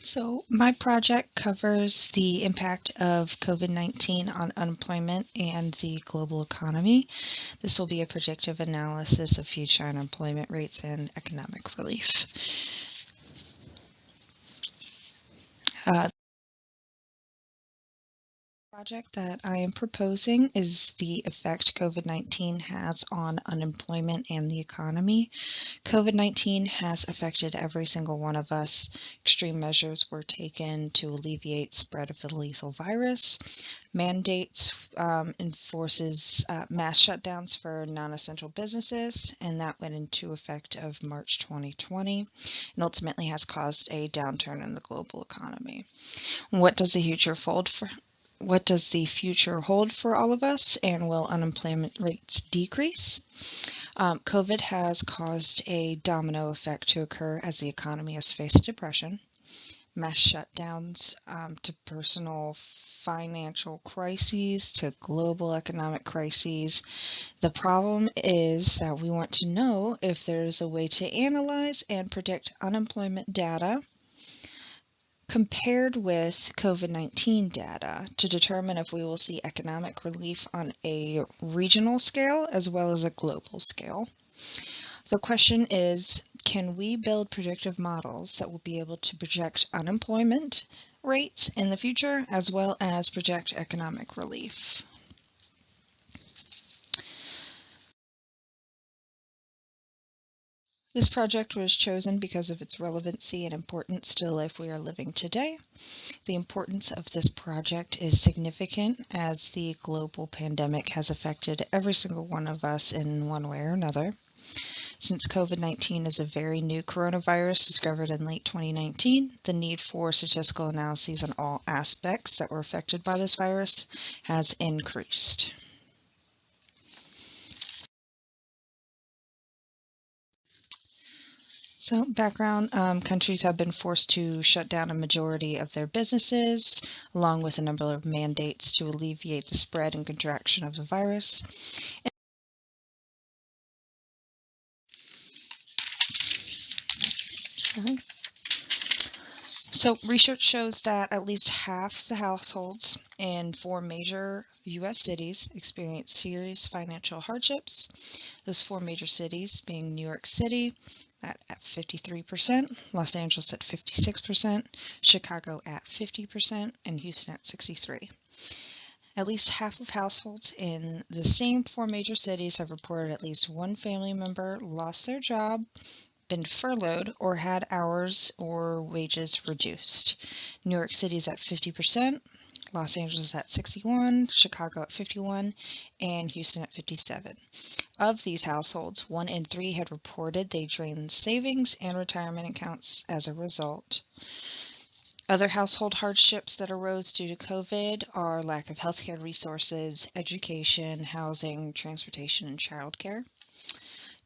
So my project covers the impact of COVID-19 on unemployment and the global economy. This will be a predictive analysis of future unemployment rates and economic relief. Project that I am proposing is the effect COVID-19 has on unemployment and the economy. COVID-19 has affected every single one of us. Extreme measures were taken to alleviate spread of the lethal virus. Mandates enforces mass shutdowns for non-essential businesses, and that went into effect of March 2020 and ultimately has caused a downturn in the global economy. What does the future hold for all of us, and will unemployment rates decrease? COVID has caused a domino effect to occur as the economy has faced depression, mass shutdowns, to personal financial crises, to global economic crises. The problem is that we want to know if there is a way to analyze and predict unemployment data compared with COVID-19 data to determine if we will see economic relief on a regional scale as well as a global scale. The question is, can we build predictive models that will be able to project unemployment rates in the future as well as project economic relief? This project was chosen because of its relevancy and importance to the life we are living today. The importance of this project is significant as the global pandemic has affected every single one of us in one way or another. Since COVID-19 is a very new coronavirus discovered in late 2019, the need for statistical analyses on all aspects that were affected by this virus has increased. So background, countries have been forced to shut down a majority of their businesses, along with a number of mandates to alleviate the spread and contraction of the virus. So research shows that at least half the households in 4 major U.S. cities experience serious financial hardships. Those 4 major cities being New York City at 53%, Los Angeles at 56%, Chicago at 50%, and Houston at 63%. At least half of households in the same 4 major cities have reported at least one family member lost their job, been furloughed, or had hours or wages reduced. New York City is at 50%, Los Angeles at 61%, Chicago at 51%, and Houston at 57%. Of these households, 1 in 3 had reported they drained savings and retirement accounts as a result. Other household hardships that arose due to COVID are lack of healthcare resources, education, housing, transportation, and childcare.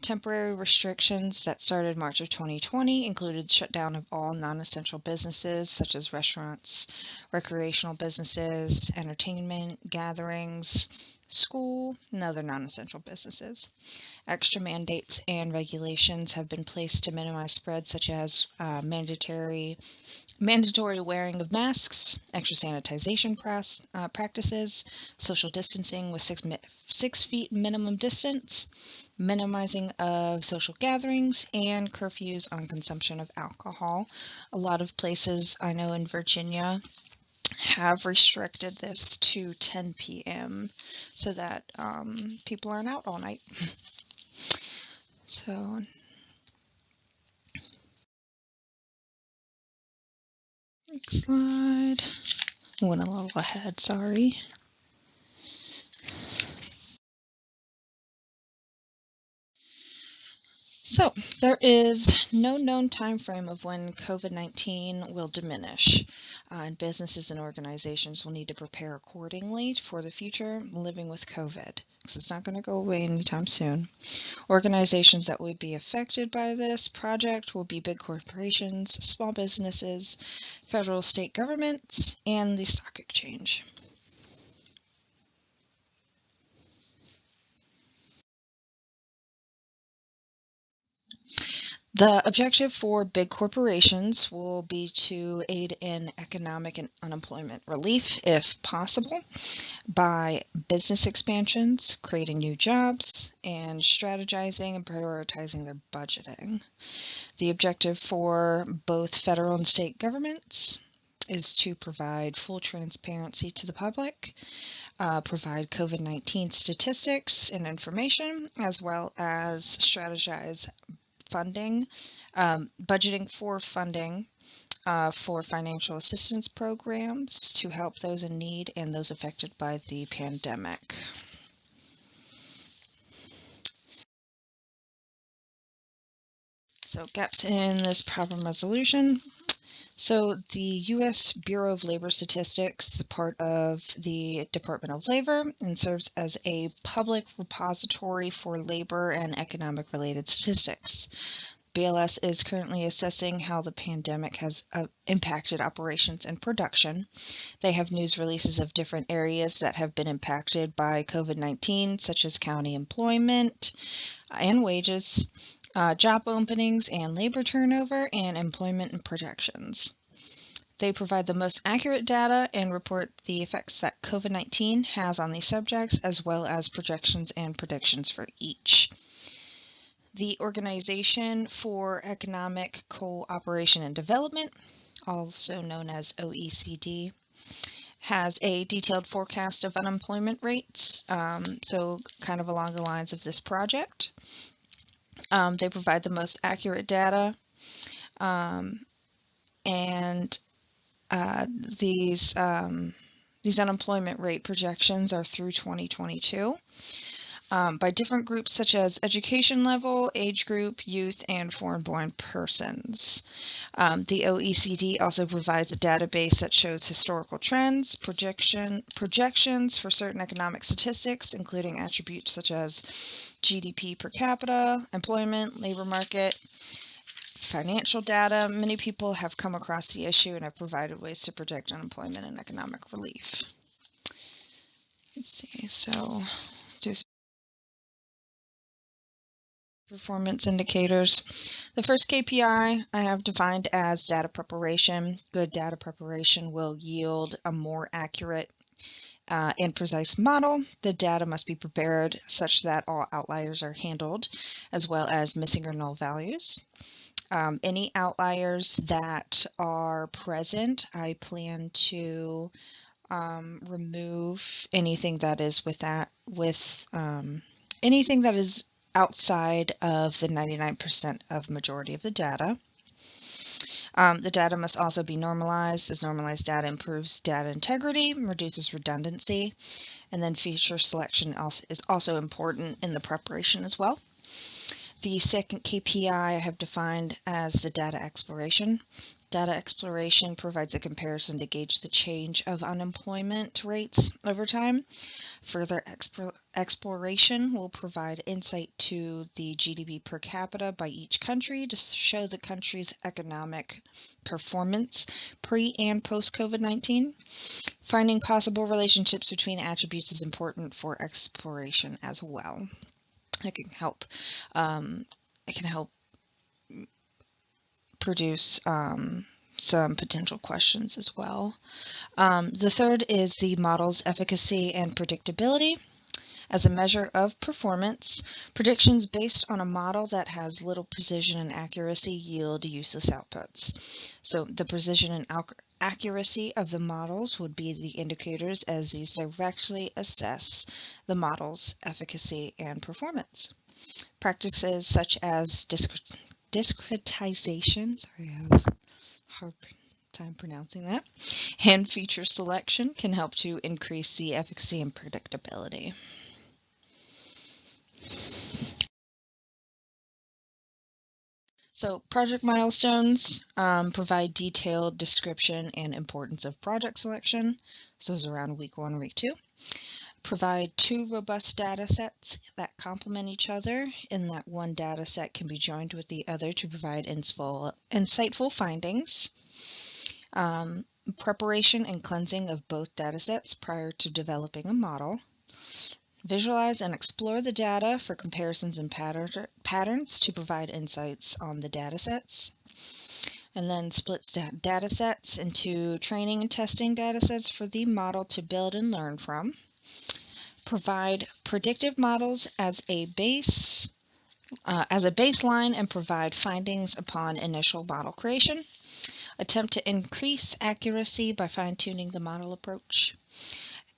Temporary restrictions that started March of 2020 included shutdown of all non-essential businesses such as restaurants, recreational businesses, entertainment, gatherings, school, and other non-essential businesses. Extra mandates and regulations have been placed to minimize spread, such as mandatory wearing of masks, extra sanitization practices, social distancing with 6 feet minimum distance, minimizing of social gatherings, and curfews on consumption of alcohol. A lot of places I know in Virginia have restricted this to 10 p.m. so that people aren't out all night. So next slide. Went a little ahead, sorry. So there is no known time frame of when COVID-19 will diminish, and businesses and organizations will need to prepare accordingly for the future living with COVID, because it's not going to go away anytime soon. Organizations that would be affected by this project will be big corporations, small businesses, federal state governments, and the stock exchange. The objective for big corporations will be to aid in economic and unemployment relief, if possible, by business expansions, creating new jobs, and strategizing and prioritizing their budgeting. The objective for both federal and state governments is to provide full transparency to the public, provide COVID-19 statistics and information, as well as strategize funding, budgeting for funding for financial assistance programs to help those in need and those affected by the pandemic. So gaps in this problem resolution. So the U.S. Bureau of Labor Statistics is part of the Department of Labor and serves as a public repository for labor and economic related statistics. BLS is currently assessing how the pandemic has impacted operations and production. They have news releases of different areas that have been impacted by COVID-19, such as county employment and wages, job openings and labor turnover, and employment and projections. They provide the most accurate data and report the effects that COVID-19 has on these subjects, as well as projections and predictions for each. The Organization for Economic Cooperation and Development, also known as OECD, has a detailed forecast of unemployment rates, so kind of along the lines of this project. They provide the most accurate data, and these unemployment rate projections are through 2022. By different groups such as education level, age group, youth, and foreign-born persons. The OECD also provides a database that shows historical trends, projections for certain economic statistics, including attributes such as GDP per capita, employment, labor market, financial data. Many people have come across the issue and have provided ways to project unemployment and economic relief. Let's see, so do performance indicators. The first KPI I have defined as data preparation. Good data preparation will yield a more accurate and precise model. The data must be prepared such that all outliers are handled, as well as missing or null values. Any outliers that are present, I plan to remove anything that is anything that is outside of the 99% of majority of the data. The data must also be normalized, as normalized data improves data integrity, reduces redundancy, and then feature selection is also important in the preparation as well. The second KPI I have defined as the data exploration. Data exploration provides a comparison to gauge the change of unemployment rates over time. Further exploration will provide insight to the GDP per capita by each country to show the country's economic performance pre- and post-COVID-19. Finding possible relationships between attributes is important for exploration as well. It can help produce some potential questions as well. The third is the model's efficacy and predictability. As a measure of performance, predictions based on a model that has little precision and accuracy yield useless outputs. So the precision and accuracy of the models would be the indicators, as these directly assess the model's efficacy and performance. Practices such as discretization, sorry, I have a hard time pronouncing that, and feature selection can help to increase the efficacy and predictability. So project milestones provide detailed description and importance of project selection. So it's around week 1, week 2. Provide 2 robust data sets that complement each other, in that one data set can be joined with the other to provide insightful findings. Preparation and cleansing of both data sets prior to developing a model. Visualize and explore the data for comparisons and patterns to provide insights on the data sets. And then splits data sets into training and testing data sets for the model to build and learn from. Provide predictive models as a baseline and provide findings upon initial model creation. Attempt to increase accuracy by fine-tuning the model approach.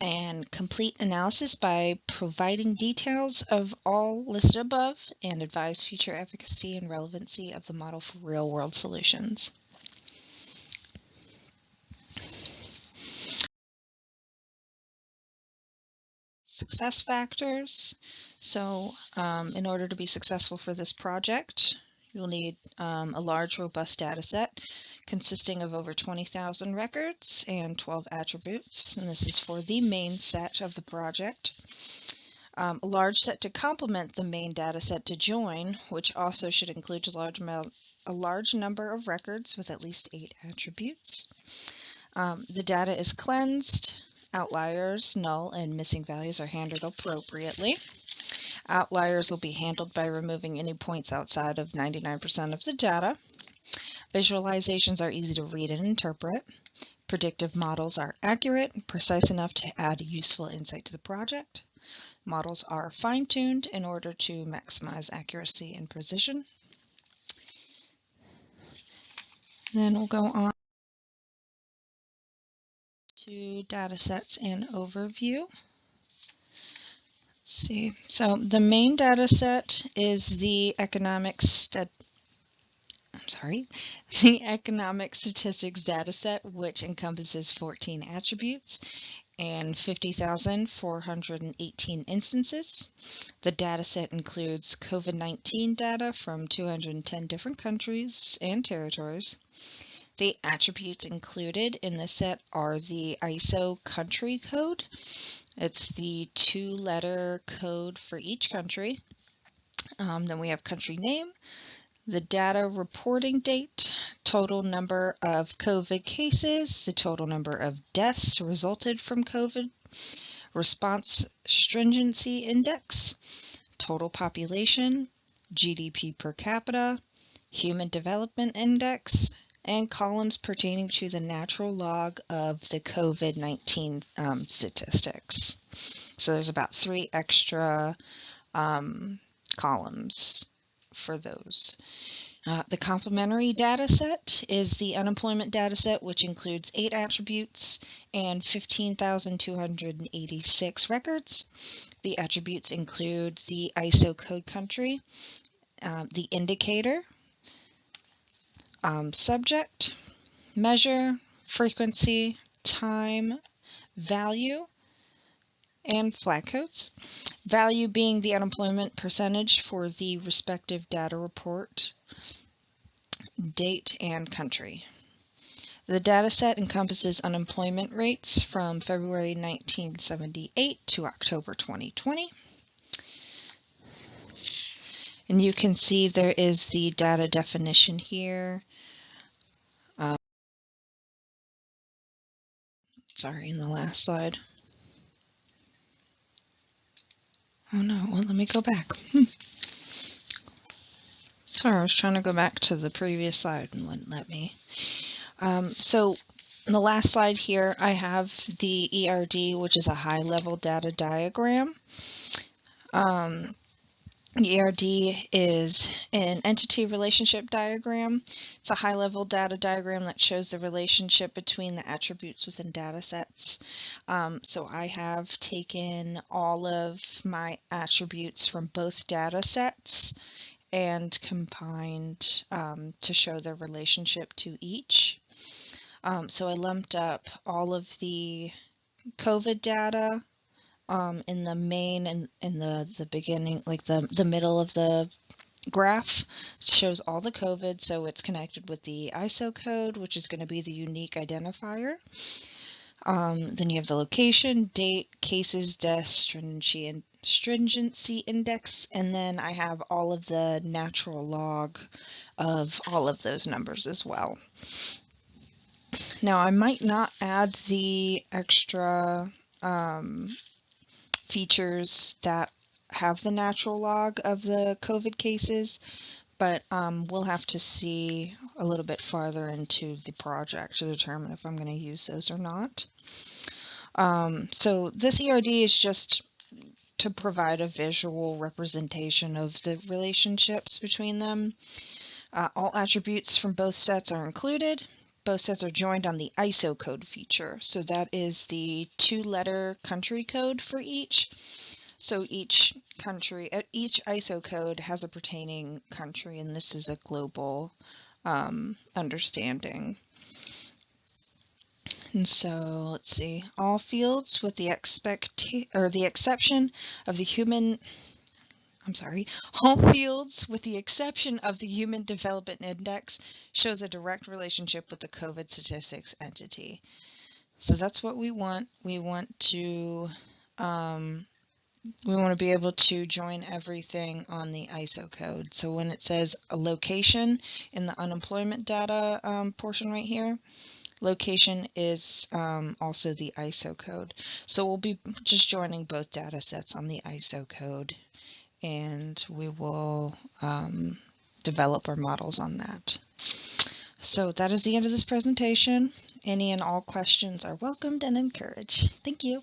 And complete analysis by providing details of all listed above and advise future efficacy and relevancy of the model for real-world solutions. Success factors. So in order to be successful for this project, you'll need a large, robust data set consisting of over 20,000 records and 12 attributes, and this is for the main set of the project. A large set to complement the main data set to join, which also should include a large number of records with at least 8 attributes. The data is cleansed, outliers, null, and missing values are handled appropriately. Outliers will be handled by removing any points outside of 99% of the data. Visualizations are easy to read and interpret. Predictive models are accurate and precise enough to add useful insight to the project. Models are fine-tuned in order to maximize accuracy and precision. Then we'll go on to data sets and overview. Let's see. So the main data set is the economic statistics data set, which encompasses 14 attributes and 50,418 instances. The data set includes COVID-19 data from 210 different countries and territories. The attributes included in the set are the ISO country code. It's the 2-letter code for each country. Then we have country name, the data reporting date, total number of COVID cases, the total number of deaths resulted from COVID, response stringency index, total population, GDP per capita, human development index, and columns pertaining to the natural log of the COVID-19 statistics. So there's about 3 extra columns for those. The complementary data set is the unemployment data set, which includes 8 attributes and 15,286 records. The attributes include the ISO code country, the indicator, subject, measure, frequency, time, value, and flag codes. Value being the unemployment percentage for the respective data report, date, and country. The data set encompasses unemployment rates from February 1978 to October 2020. And you can see there is the data definition here. Sorry, in the last slide. Oh no, well, let me go back. Sorry, I was trying to go back to the previous slide and wouldn't let me. So in the last slide here, I have the ERD, which is a high-level data diagram. ERD is an entity relationship diagram. It's a high-level data diagram that shows the relationship between the attributes within data sets. So I have taken all of my attributes from both data sets and combined to show their relationship to each. So I lumped up all of the COVID data in the main and in the beginning, like the middle of the graph. It shows all the COVID, so it's connected with the ISO code, which is going to be the unique identifier. Then you have the location, date, cases, deaths, stringency index, and then I have all of the natural log of all of those numbers as well. Now I might not add the extra features that have the natural log of the COVID cases, but we'll have to see a little bit farther into the project to determine if I'm going to use those or not. So this ERD is just to provide a visual representation of the relationships between them. All attributes from both sets are included. Both sets are joined on the ISO code feature. So that is the 2-letter country code for each. So each country, each ISO code has a pertaining country, and this is a global understanding. And so let's see, all fields with the exception of the human. All fields with the exception of the Human Development Index shows a direct relationship with the COVID statistics entity. So that's what we want. We want to be able to join everything on the ISO code. So when it says a location in the unemployment data portion right here, location is also the ISO code. So we'll be just joining both data sets on the ISO code, and we will develop our models on that. So that is the end of this presentation. Any and all questions are welcomed and encouraged. Thank you.